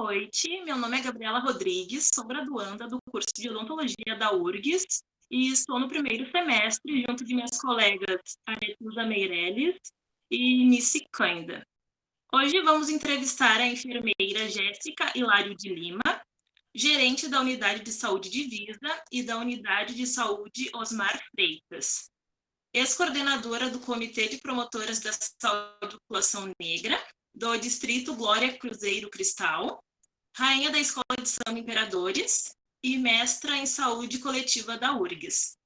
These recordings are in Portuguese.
noite, meu nome é Gabriela Rodrigues, sou graduanda do curso de odontologia da URGS e estou no primeiro semestre junto de minhas colegas Aretusa Meirelles e Nice Cândido. Hoje vamos entrevistar a enfermeira Jéssica Hilário de Lima, gerente da Unidade de Saúde Divisa e da Unidade de Saúde Osmar Freitas, ex-coordenadora do Comitê de Promotoras da Saúde da População Negra, do Distrito Glória Cruzeiro Cristal, rainha da Escola de Samba Imperadores e mestra em Saúde Coletiva da URGS.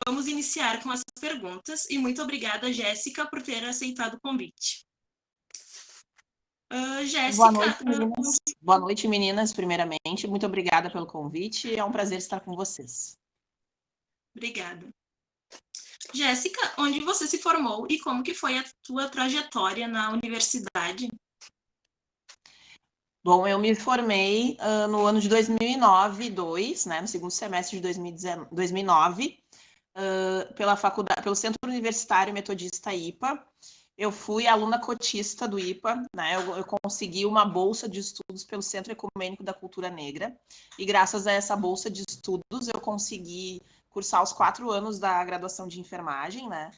Vamos iniciar com as perguntas e muito obrigada, Jéssica, por ter aceitado o convite. Jéssica... Boa noite, meninas, primeiramente. Muito obrigada pelo convite. É um prazer estar com vocês. Obrigada. Jéssica, onde você se formou e como que foi a tua trajetória na universidade? Bom, eu me formei no ano de 2009, né, no segundo semestre de 2009, pelo Centro Universitário Metodista IPA. Eu fui aluna cotista do IPA, né? Eu consegui uma bolsa de estudos pelo Centro Ecumênico da Cultura Negra, e graças a essa bolsa de estudos eu consegui cursar os 4 anos da graduação de enfermagem, né?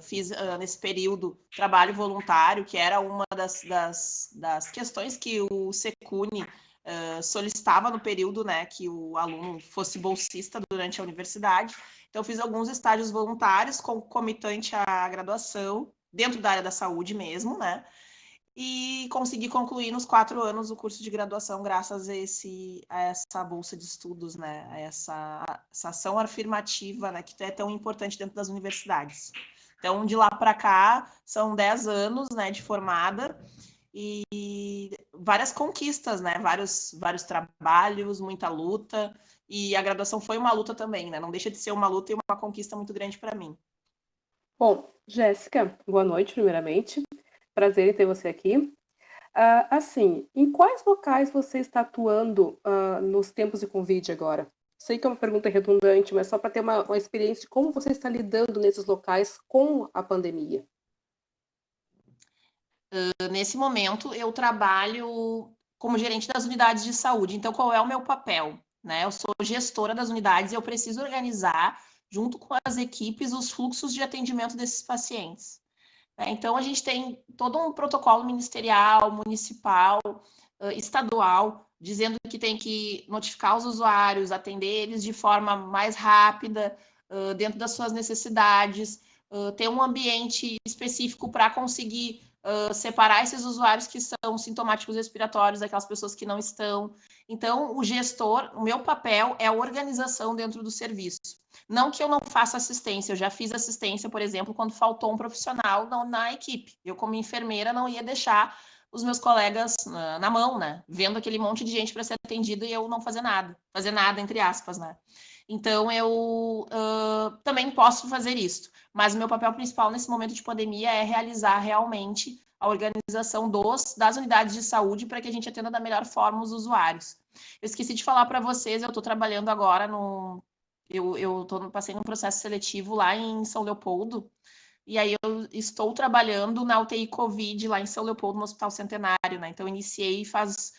Fiz nesse período trabalho voluntário, que era uma das questões que o Secune solicitava no período, né, que o aluno fosse bolsista durante a universidade. Então, fiz alguns estágios voluntários concomitante à graduação, dentro da área da saúde mesmo, né? E consegui concluir nos 4 anos o curso de graduação graças a essa bolsa de estudos, né? A essa ação afirmativa, né? Que é tão importante dentro das universidades. Então, de lá para cá, são 10 anos, né, de formada e várias conquistas, né? Vários trabalhos, muita luta. E a graduação foi uma luta também, né? Não deixa de ser uma luta e uma conquista muito grande para mim. Bom, Jéssica, boa noite, primeiramente. Prazer em ter você aqui. Em quais locais você está atuando nos tempos de Covid agora? Sei que é uma pergunta redundante, mas só para ter uma experiência de como você está lidando nesses locais com a pandemia. Nesse momento, eu trabalho como gerente das unidades de saúde. Então, qual é o meu papel? Né? Eu sou gestora das unidades e eu preciso organizar, junto com as equipes, os fluxos de atendimento desses pacientes. Então, a gente tem todo um protocolo ministerial, municipal, estadual, dizendo que tem que notificar os usuários, atender eles de forma mais rápida, dentro das suas necessidades, ter um ambiente específico para conseguir separar esses usuários que são sintomáticos respiratórios daquelas pessoas que não estão. Então, o gestor, o meu papel é a organização dentro do serviço. Não que eu não faça assistência, eu já fiz assistência, por exemplo, quando faltou um profissional na equipe. Eu, como enfermeira, não ia deixar os meus colegas na mão, né? Vendo aquele monte de gente para ser atendido e eu não fazer nada, entre aspas, né? Então, eu também posso fazer isso. Mas o meu papel principal nesse momento de pandemia é realizar realmente a organização das unidades de saúde para que a gente atenda da melhor forma os usuários. Eu esqueci de falar para vocês, eu estou trabalhando agora passei num processo seletivo lá em São Leopoldo, e aí eu estou trabalhando na UTI Covid lá em São Leopoldo, no Hospital Centenário, né? Então, iniciei faz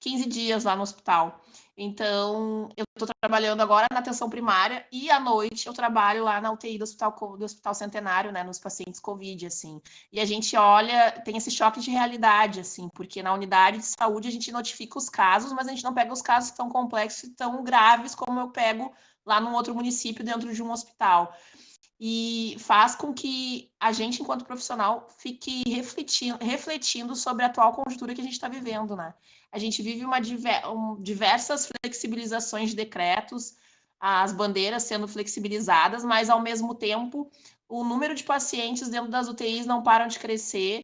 15 dias lá no hospital. Então, eu estou trabalhando agora na atenção primária e à noite eu trabalho lá na UTI do Hospital Centenário, né, nos pacientes Covid, assim. E a gente olha, tem esse choque de realidade, assim, porque na unidade de saúde a gente notifica os casos, mas a gente não pega os casos tão complexos e tão graves como eu pego lá num outro município dentro de um hospital. E faz com que a gente, enquanto profissional, fique refletindo sobre a atual conjuntura que a gente está vivendo, né? A gente vive diversas flexibilizações de decretos, as bandeiras sendo flexibilizadas, mas, ao mesmo tempo, o número de pacientes dentro das UTIs não param de crescer,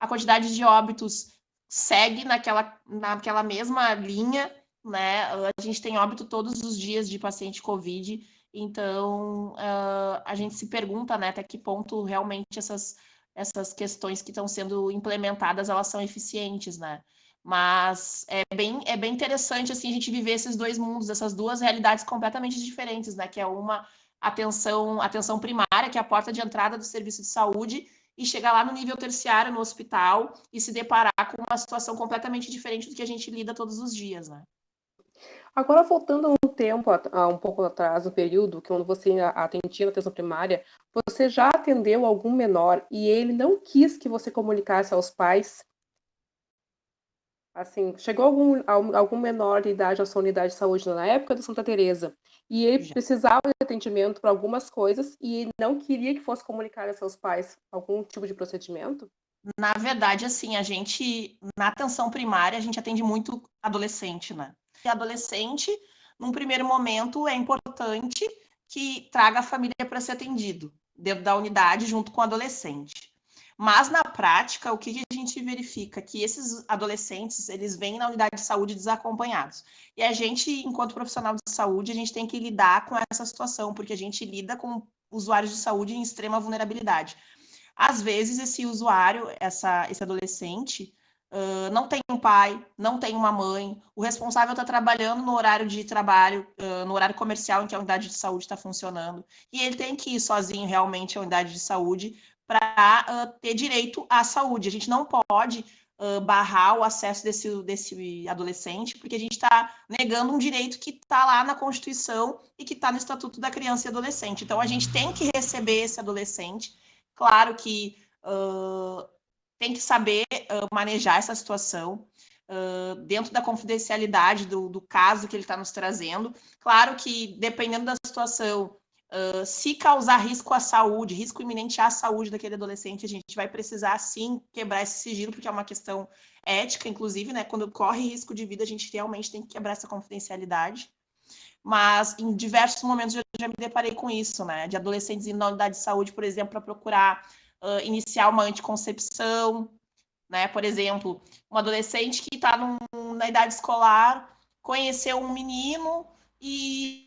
a quantidade de óbitos segue naquela mesma linha, né? A gente tem óbito todos os dias de paciente Covid. Então, a gente se pergunta, né, até que ponto realmente essas questões que estão sendo implementadas, elas são eficientes, né? Mas é bem interessante, assim, a gente viver esses dois mundos, essas duas realidades completamente diferentes, né? Que é uma atenção primária, que é a porta de entrada do serviço de saúde, e chegar lá no nível terciário, no hospital, e se deparar com uma situação completamente diferente do que a gente lida todos os dias, né? Agora, voltando um tempo, um pouco atrás, no período que quando você atendia na atenção primária, você já atendeu algum menor e ele não quis que você comunicasse aos pais? Assim, chegou algum menor de idade à sua unidade de saúde na época do Santa Teresa e ele Já. precisava de atendimento para algumas coisas e ele não queria que fosse comunicar a seus pais algum tipo de procedimento? Na verdade, assim, na atenção primária, a gente atende muito adolescente, né? E adolescente, num primeiro momento, é importante que traga a família para ser atendido, dentro da unidade, junto com o adolescente. Mas, na prática, o que a gente verifica? Que esses adolescentes, eles vêm na unidade de saúde desacompanhados. E a gente, enquanto profissional de saúde, a gente tem que lidar com essa situação, porque a gente lida com usuários de saúde em extrema vulnerabilidade. Às vezes, esse usuário, esse adolescente, não tem um pai, não tem uma mãe, o responsável está trabalhando no horário de trabalho, no horário comercial em que a unidade de saúde está funcionando, e ele tem que ir sozinho realmente à unidade de saúde para ter direito à saúde. A gente não pode barrar o acesso desse adolescente, porque a gente está negando um direito que está lá na Constituição e que está no Estatuto da Criança e Adolescente. Então, a gente tem que receber esse adolescente. Claro que tem que saber manejar essa situação dentro da confidencialidade do caso que ele está nos trazendo. Claro que, dependendo da situação, se causar risco à saúde, risco iminente à saúde daquele adolescente, a gente vai precisar, sim, quebrar esse sigilo, porque é uma questão ética, inclusive, né? Quando corre risco de vida, a gente realmente tem que quebrar essa confidencialidade. Mas em diversos momentos eu já me deparei com isso, né? De adolescentes indo na unidade de saúde, por exemplo, para procurar iniciar uma anticoncepção, né? Por exemplo, um adolescente que está na idade escolar, conheceu um menino e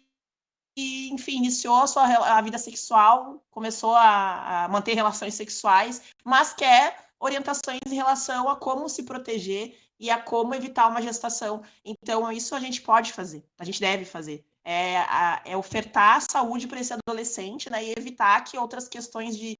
enfim, iniciou a vida sexual, começou a manter relações sexuais, mas quer orientações em relação a como se proteger e a como evitar uma gestação. Então, isso a gente pode fazer, a gente deve fazer. É ofertar saúde para esse adolescente, né, e evitar que outras questões de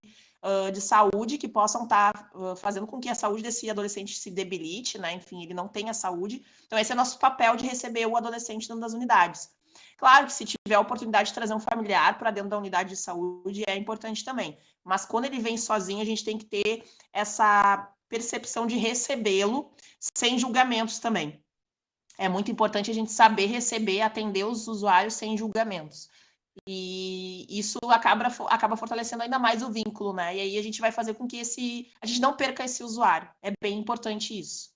saúde que possam estar fazendo com que a saúde desse adolescente se debilite, né, enfim, ele não tenha saúde. Então, esse é nosso papel de receber o adolescente dentro das unidades. Claro que se tiver a oportunidade de trazer um familiar para dentro da unidade de saúde, é importante também. Mas quando ele vem sozinho, a gente tem que ter essa percepção de recebê-lo sem julgamentos também. É muito importante a gente saber receber, atender os usuários sem julgamentos. E isso acaba fortalecendo ainda mais o vínculo, né? E aí a gente vai fazer com que a gente não perca esse usuário. É bem importante isso.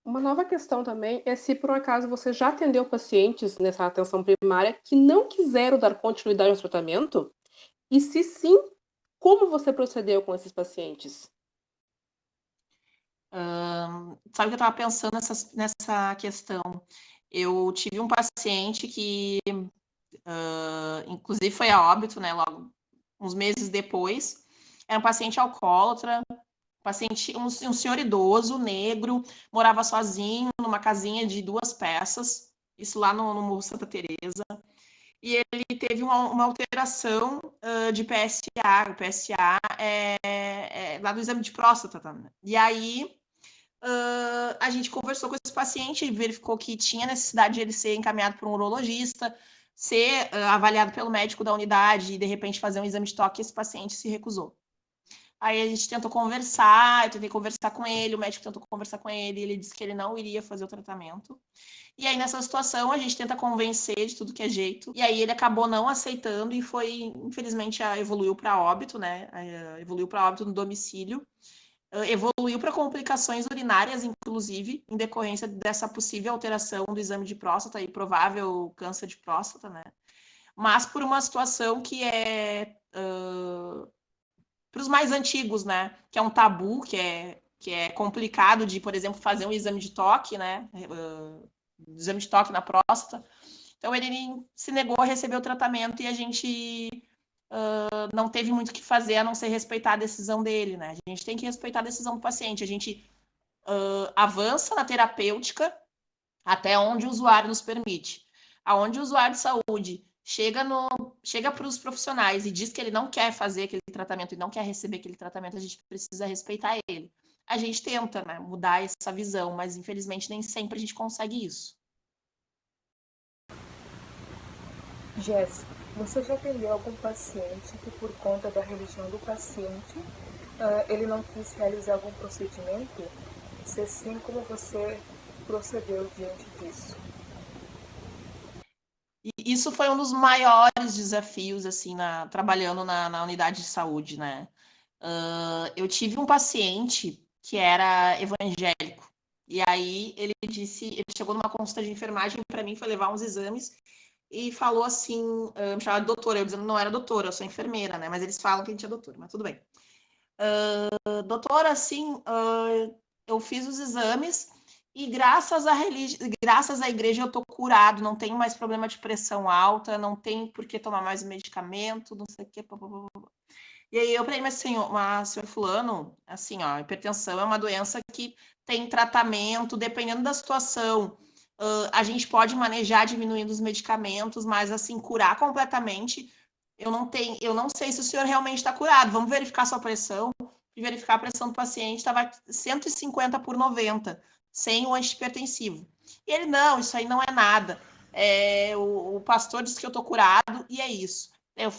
Uma nova questão também é se por um acaso você já atendeu pacientes nessa atenção primária que não quiseram dar continuidade ao tratamento? E se sim, como você procedeu com esses pacientes? Sabe o que eu estava pensando nessa questão? Eu tive um paciente que, inclusive, foi a óbito, né? Logo, uns meses depois. Era um paciente alcoólatra, um senhor idoso, negro, morava sozinho numa casinha de 2 peças, isso lá no Morro Santa Teresa. E ele teve uma alteração de PSA. O PSA é lá do exame de próstata. Tá? E aí a gente conversou com esse paciente e verificou que tinha necessidade de ele ser encaminhado para um urologista, ser avaliado pelo médico da unidade e, de repente, fazer um exame de toque. Esse paciente se recusou. Aí a gente tentou conversar, eu tentei conversar com ele, o médico tentou conversar com ele, ele disse que ele não iria fazer o tratamento. E aí, nessa situação, a gente tenta convencer de tudo que é jeito. E aí, ele acabou não aceitando e foi, infelizmente, evoluiu para óbito, né? Evoluiu para óbito no domicílio. Evoluiu para complicações urinárias, inclusive, em decorrência dessa possível alteração do exame de próstata e provável câncer de próstata, né? Mas por uma situação que é... para os mais antigos, né? Que é um tabu, que é complicado de, por exemplo, fazer um exame de toque, né? Exame de toque na próstata. Então, ele se negou a receber o tratamento e a gente não teve muito o que fazer a não ser respeitar a decisão dele, né? A gente tem que respeitar a decisão do paciente. A gente avança na terapêutica até onde o usuário nos permite. Aonde o usuário de saúde chega chega para os profissionais e diz que ele não quer fazer aquele tratamento e não quer receber aquele tratamento, a gente precisa respeitar ele. A gente tenta, né, mudar essa visão, mas infelizmente nem sempre a gente consegue isso. Jéssica, você já atendeu algum paciente que, por conta da religião do paciente, ele não quis realizar algum procedimento? Se sim, como você procedeu diante disso? E isso foi um dos maiores desafios, assim, trabalhando na unidade de saúde, né? Eu tive um paciente que era evangélico, e aí ele chegou numa consulta de enfermagem para mim, foi levar uns exames, e falou assim, me chamava de doutora, eu dizendo, não era doutora, eu sou enfermeira, né? Mas eles falam que a gente é doutora, mas tudo bem. Doutora, assim, eu fiz os exames e graças à igreja eu tô curado, não tenho mais problema de pressão alta, não tenho por que tomar mais medicamento, não sei o que, E aí eu falei, mas senhor fulano, assim, ó, hipertensão é uma doença que tem tratamento, dependendo da situação, a gente pode manejar diminuindo os medicamentos, mas assim, curar completamente, eu não sei se o senhor realmente está curado. Vamos verificar sua pressão. E verificar a pressão do paciente, estava 150 por 90, sem o antihipertensivo. E ele, não, isso aí não é nada. O pastor disse que eu estou curado, e é isso.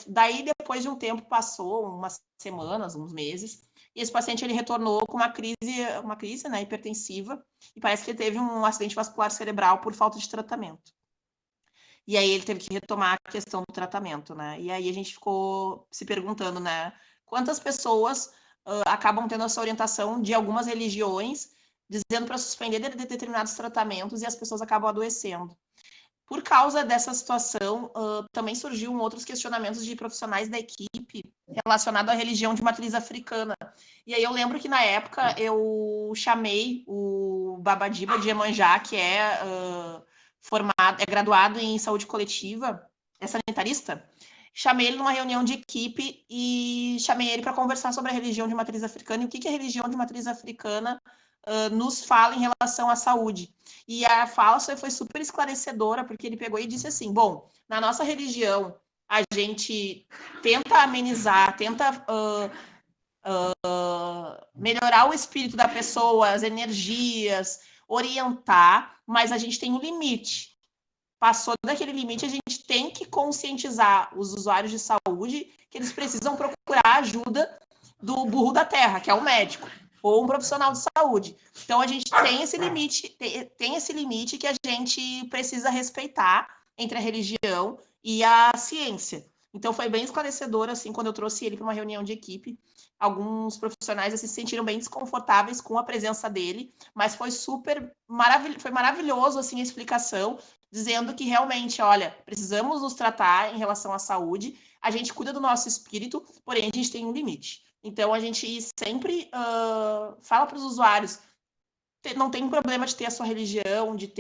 Daí, depois de um tempo, passou umas semanas, uns meses, e esse paciente ele retornou com uma crise, né, hipertensiva, e parece que ele teve um acidente vascular cerebral por falta de tratamento. E aí ele teve que retomar a questão do tratamento, né? E aí a gente ficou se perguntando, né? Quantas pessoas acabam tendo essa orientação de algumas religiões, dizendo para suspender determinados tratamentos e as pessoas acabam adoecendo. Por causa dessa situação, também surgiu outros questionamentos de profissionais da equipe relacionados à religião de matriz africana. E aí eu lembro que na época eu chamei o Babadiba de Iemanjá, que é graduado em saúde coletiva, é sanitarista. Chamei ele numa reunião de equipe e chamei ele para conversar sobre a religião de matriz africana e o que a religião de matriz africana nos fala em relação à saúde. E a fala foi super esclarecedora, porque ele pegou e disse assim, bom, na nossa religião, a gente tenta amenizar, tenta melhorar o espírito da pessoa, as energias, orientar, mas a gente tem um limite. Passou daquele limite, a gente tem que conscientizar os usuários de saúde que eles precisam procurar a ajuda do burro da terra, que é o médico, ou um profissional de saúde. Então, a gente tem esse limite que a gente precisa respeitar entre a religião e a ciência. Então, foi bem esclarecedor, assim, quando eu trouxe ele para uma reunião de equipe. Alguns profissionais assim, se sentiram bem desconfortáveis com a presença dele, mas foi foi maravilhoso, assim, a explicação, dizendo que realmente, olha, precisamos nos tratar em relação à saúde, a gente cuida do nosso espírito, porém a gente tem um limite. Então, a gente sempre fala para os usuários, não tem problema de ter a sua religião, de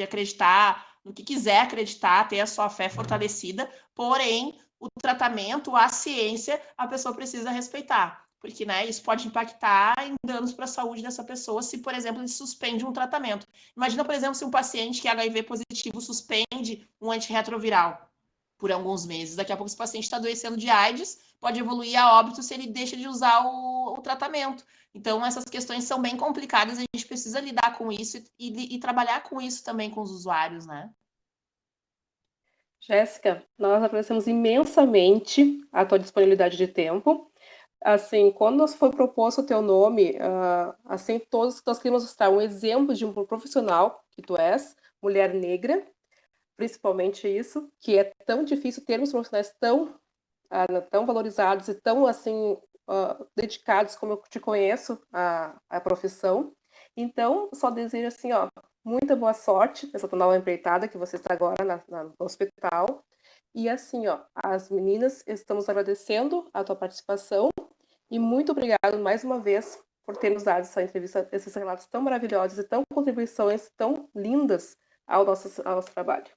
acreditar no que quiser acreditar, ter a sua fé fortalecida, porém, o tratamento, a ciência, a pessoa precisa respeitar, porque, né, isso pode impactar em danos para a saúde dessa pessoa se, por exemplo, ele suspende um tratamento. Imagina, por exemplo, se um paciente que é HIV positivo suspende um antirretroviral por alguns meses. Daqui a pouco esse paciente está adoecendo de AIDS, pode evoluir a óbito se ele deixa de usar o tratamento. Então, essas questões são bem complicadas, a gente precisa lidar com isso e trabalhar com isso também com os usuários, né? Jéssica, nós agradecemos imensamente a tua disponibilidade de tempo. Assim, quando nos foi proposto o teu nome, assim, todos nós queríamos mostrar um exemplo de um profissional que tu és, mulher negra, principalmente isso, que é tão difícil termos profissionais tão valorizados e tão, assim, dedicados como eu te conheço à profissão. Então, só desejo, assim, ó, muita boa sorte nessa tua nova empreitada que você está agora no hospital. E assim, ó, as meninas, estamos agradecendo a tua participação e muito obrigado mais uma vez por ter nos dado essa entrevista, esses relatos tão maravilhosos e tão contribuições tão lindas ao nosso trabalho.